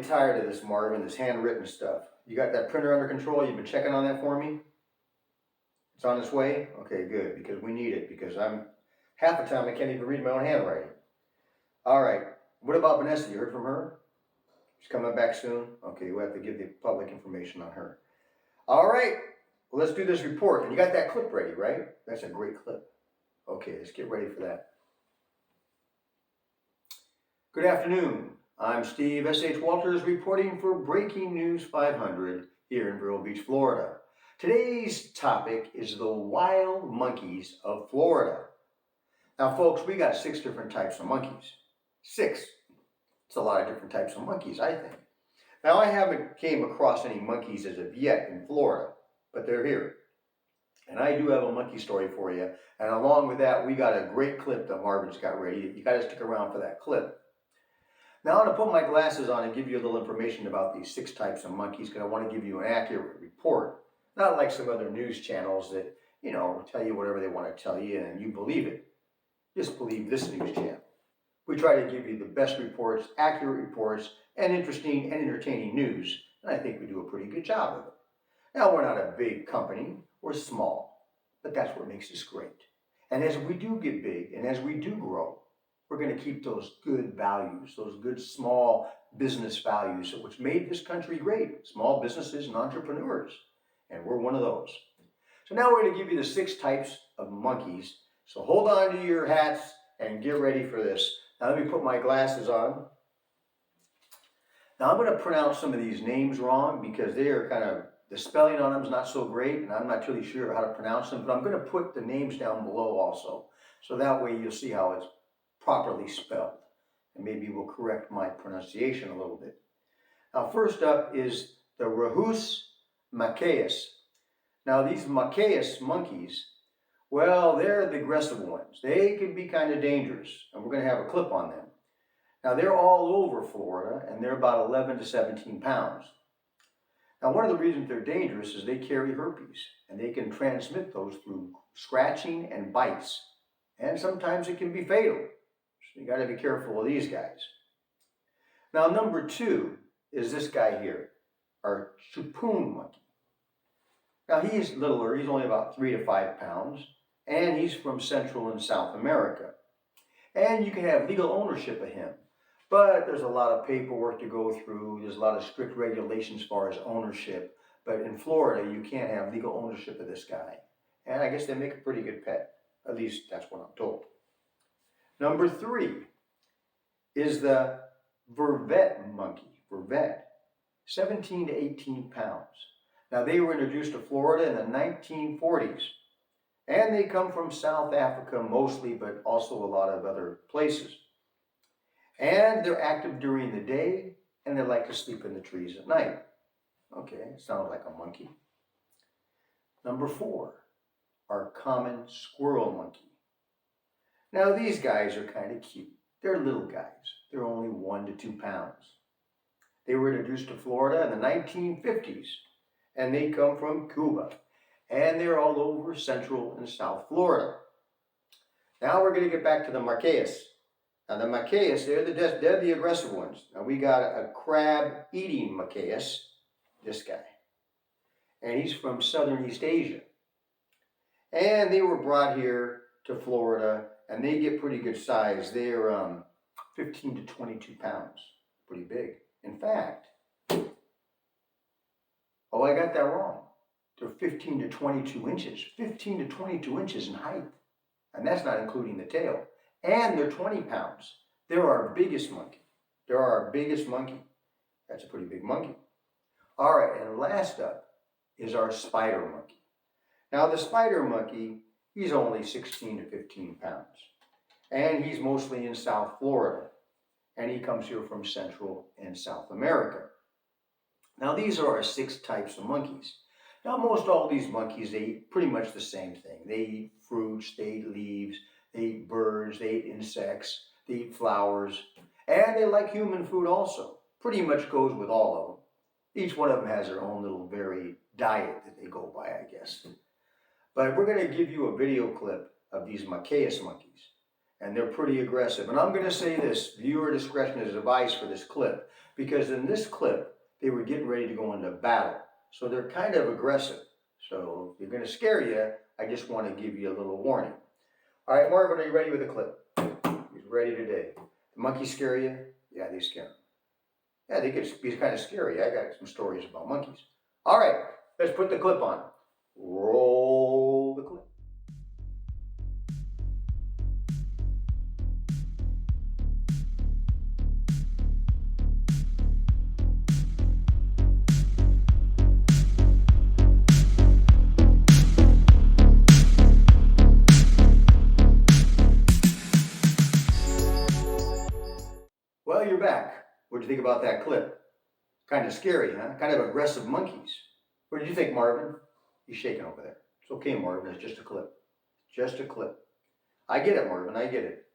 getting tired of this, Marvin, this handwritten stuff. You got that printer under control? You've been checking on that for me? It's on its way? Okay, good, because we need it, because half the time I can't even read my own handwriting. All right, what about Vanessa? You heard from her? She's coming back soon? Okay, we'll have to give the public information on her. All right, well, let's do this report. And you got that clip ready, right? That's a great clip. Okay, let's get ready for that. Good afternoon. I'm Steve S.H. Walters reporting for Breaking News 500 here in Vero Beach, Florida. Today's topic is the wild monkeys of Florida. Now, folks, we got 6 different types of monkeys. 6. It's a lot of different types of monkeys, I think. Now, I haven't came across any monkeys as of yet in Florida, but they're here. And I do have a monkey story for you. And along with that, we got a great clip that Marvin's got ready. You got to stick around for that clip. Now, I'm going to put my glasses on and give you a little information about these 6 types of monkeys because I want to give you an accurate report. Not like some other news channels that, tell you whatever they want to tell you and you believe it. Just believe this news channel. We try to give you the best reports, accurate reports, and interesting and entertaining news. And I think we do a pretty good job of it. Now, we're not a big company. We're small. But that's what makes us great. And as we do get big and as we do grow, we're going to keep those good values, those good small business values, which made this country great. Small businesses and entrepreneurs. And we're one of those. So now we're going to give you the 6 types of monkeys. So hold on to your hats and get ready for this. Now let me put my glasses on. Now I'm going to pronounce some of these names wrong because they are the spelling on them is not so great and I'm not really sure how to pronounce them, but I'm going to put the names down below also. So that way you'll see how it's properly spelled. And maybe we'll correct my pronunciation a little bit. Now first up is the Rhesus Macaques. Now these Macaques monkeys, well, they're the aggressive ones. They can be kind of dangerous, and we're going to have a clip on them. Now they're all over Florida, and they're about 11 to 17 pounds. Now one of the reasons they're dangerous is they carry herpes, and they can transmit those through scratching and bites. And sometimes it can be fatal. So you got to be careful of these guys. Now number 2 is this guy here, our Capuchin Monkey. Now he's littler, he's only about 3 to 5 pounds, and he's from Central and South America. And you can have legal ownership of him, but there's a lot of paperwork to go through, there's a lot of strict regulations as far as ownership, but in Florida you can't have legal ownership of this guy. And I guess they make a pretty good pet, at least that's what I'm told. Number 3 is the Vervet Monkey, Vervet, 17 to 18 pounds. Now, they were introduced to Florida in the 1940s, and they come from South Africa mostly, but also a lot of other places. And they're active during the day, and they like to sleep in the trees at night. Okay, sounds like a monkey. Number 4, our common squirrel monkey. Now, these guys are kind of cute. They're little guys. They're only 1 to 2 pounds. They were introduced to Florida in the 1950s. And they come from Cuba. And they're all over Central and South Florida. Now we're going to get back to the Macaques. Now the Macaques, they're the aggressive ones. Now we got a crab-eating Macaques, this guy. And he's from Southern East Asia. And they were brought here to Florida, and they get pretty good size. They're 15 to 22 pounds. Pretty big. In fact, oh, I got that wrong. They're 15 to 22 inches. 15 to 22 inches in height. And that's not including the tail. And they're 20 pounds. They're our biggest monkey. They're our biggest monkey. That's a pretty big monkey. All right, and last up is our spider monkey. Now, the spider monkey, he's only 16 to 15 pounds. And he's mostly in South Florida. And he comes here from Central and South America. Now, these are our 6 types of monkeys. Now, most all these monkeys, they eat pretty much the same thing. They eat fruits, they eat leaves, they eat birds, they eat insects, they eat flowers, and they like human food also. Pretty much goes with all of them. Each one of them has their own little varied diet that they go by, I guess. But we're going to give you a video clip of these Macaques monkeys. And they're pretty aggressive. And I'm going to say this, viewer discretion is advised for this clip. because in this clip, they were getting ready to go into battle. So they're kind of aggressive. So if they're going to scare you, I just want to give you a little warning. All right, Marvin, are you ready with the clip? He's ready today. The monkeys scare you? Yeah, they scare them. Yeah, they could be kind of scary. I got some stories about monkeys. All right, let's put the clip on. Roll the clip. Well, you're back. What'd you think about that clip? Kind of scary, huh? Kind of aggressive monkeys. What did you think, Marvin? He's shaking over there. It's okay, Marvin. It's just a clip. Just a clip. I get it, Marvin. I get it.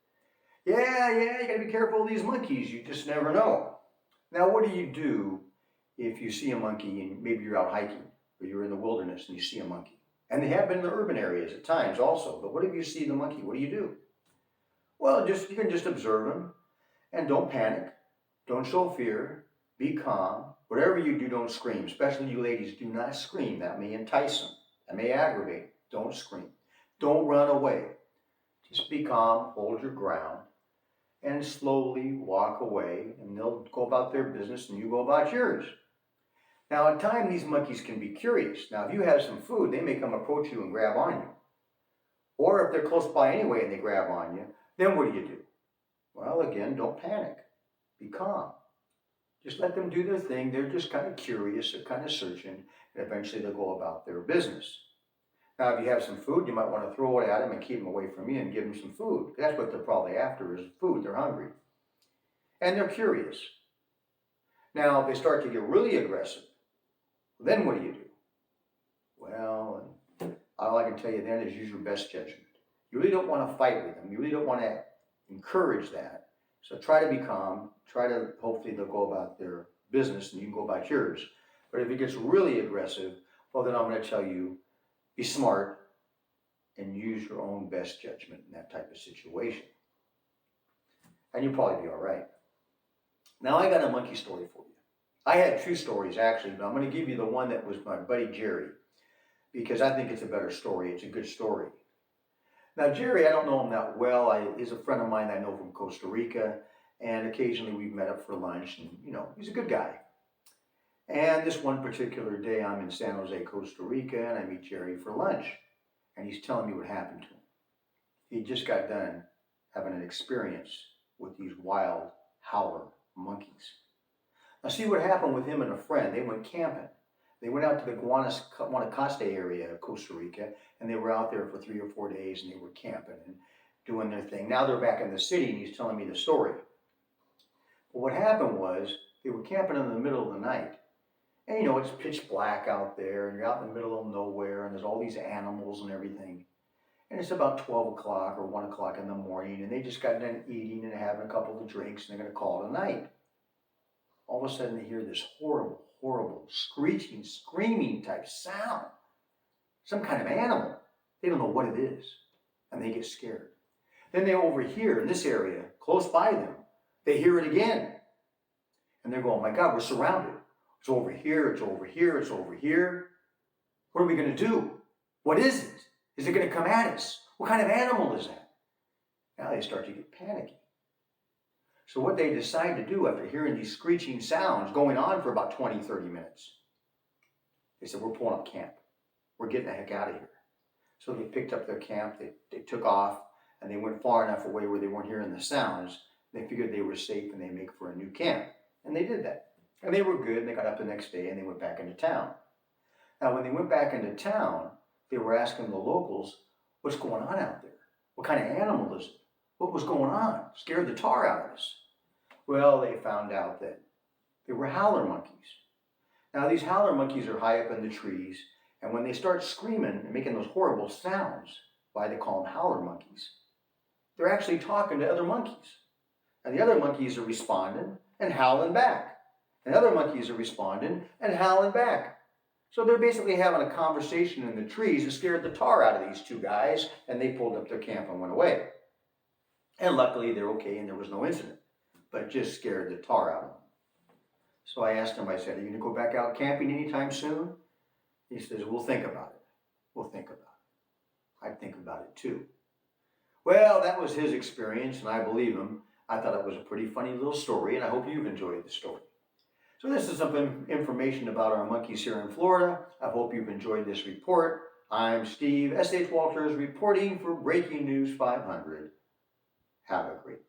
Yeah, you gotta be careful of these monkeys. You just never know. Now, what do you do if you see a monkey and maybe you're out hiking or you're in the wilderness and you see a monkey? And they have been in the urban areas at times also. But what if you see the monkey? What do you do? Well, you can just observe him and don't panic. Don't show fear. Be calm. Whatever you do, don't scream. Especially you ladies, do not scream. That may entice them. That may aggravate. Don't scream. Don't run away. Just be calm, hold your ground, and slowly walk away, and they'll go about their business and you go about yours. Now, at times, these monkeys can be curious. Now, if you have some food, they may come approach you and grab on you. Or if they're close by anyway and they grab on you, then what do? Well, again, don't panic. Be calm. Just let them do their thing. They're just kind of curious. They're kind of searching. And eventually they'll go about their business. Now, if you have some food, you might want to throw it at them and keep them away from you and give them some food. That's what they're probably after is food. They're hungry. And they're curious. Now, if they start to get really aggressive, then what do? Well, all I can tell you then is use your best judgment. You really don't want to fight with them. You really don't want to encourage that. So try to be calm. Try to, hopefully they'll go about their business and you can go about yours. But if it gets really aggressive, well, then I'm going to tell you, be smart and use your own best judgment in that type of situation. And you'll probably be all right. Now, I got a monkey story for you. I had two stories, actually, but I'm going to give you the one that was my buddy Jerry, because I think it's a better story. It's a good story. Now, Jerry, I don't know him that well. He's a friend of mine I know from Costa Rica, and occasionally we've met up for lunch, and, he's a good guy. And this one particular day, I'm in San Jose, Costa Rica, and I meet Jerry for lunch, and he's telling me what happened to him. He just got done having an experience with these wild howler monkeys. Now, see what happened with him and a friend. They went camping. They went out to the Guanacaste area of Costa Rica, and they were out there for 3 or 4 days, and they were camping and doing their thing. Now they're back in the city, and he's telling me the story. But what happened was, they were camping in the middle of the night. And it's pitch black out there, and you're out in the middle of nowhere, and there's all these animals and everything. And it's about 12 o'clock or 1 o'clock in the morning, and they just got done eating and having a couple of drinks, and they're going to call it a night. All of a sudden, they hear this horrible, horrible, screeching, screaming type sound. Some kind of animal. They don't know what it is, and they get scared. Then they overhear in this area, close by them, they hear it again. And they're going, oh my God, we're surrounded. It's over here, it's over here, it's over here. What are we going to do? What is it? Is it going to come at us? What kind of animal is that? Now they start to get panicky. So what they decide to do after hearing these screeching sounds going on for about 20, 30 minutes, they said, we're pulling up camp. We're getting the heck out of here. So they picked up their camp, they took off, and they went far enough away where they weren't hearing the sounds. They figured they were safe and they make for a new camp. And they did that. And they were good, and they got up the next day and they went back into town. Now when they went back into town, they were asking the locals, what's going on out there? What kind of animal is it? What was going on? Scared the tar out of us. Well, they found out that they were howler monkeys. Now these howler monkeys are high up in the trees, and when they start screaming and making those horrible sounds, why they call them howler monkeys, they're actually talking to other monkeys. And the other monkeys are responding and howling back. And other monkeys are responding and howling back. So they're basically having a conversation in the trees that scared the tar out of these two guys, and they pulled up their camp and went away. And luckily they're okay and there was no incident, but it just scared the tar out of them. So I asked him, I said, are you going to go back out camping anytime soon? He says, we'll think about it. We'll think about it. I'd think about it too. Well, that was his experience, and I believe him. I thought it was a pretty funny little story, and I hope you've enjoyed the story. So this is some information about our monkeys here in Florida. I hope you've enjoyed this report. I'm Steve S.H. Walters reporting for Breaking News 500. Have a great day.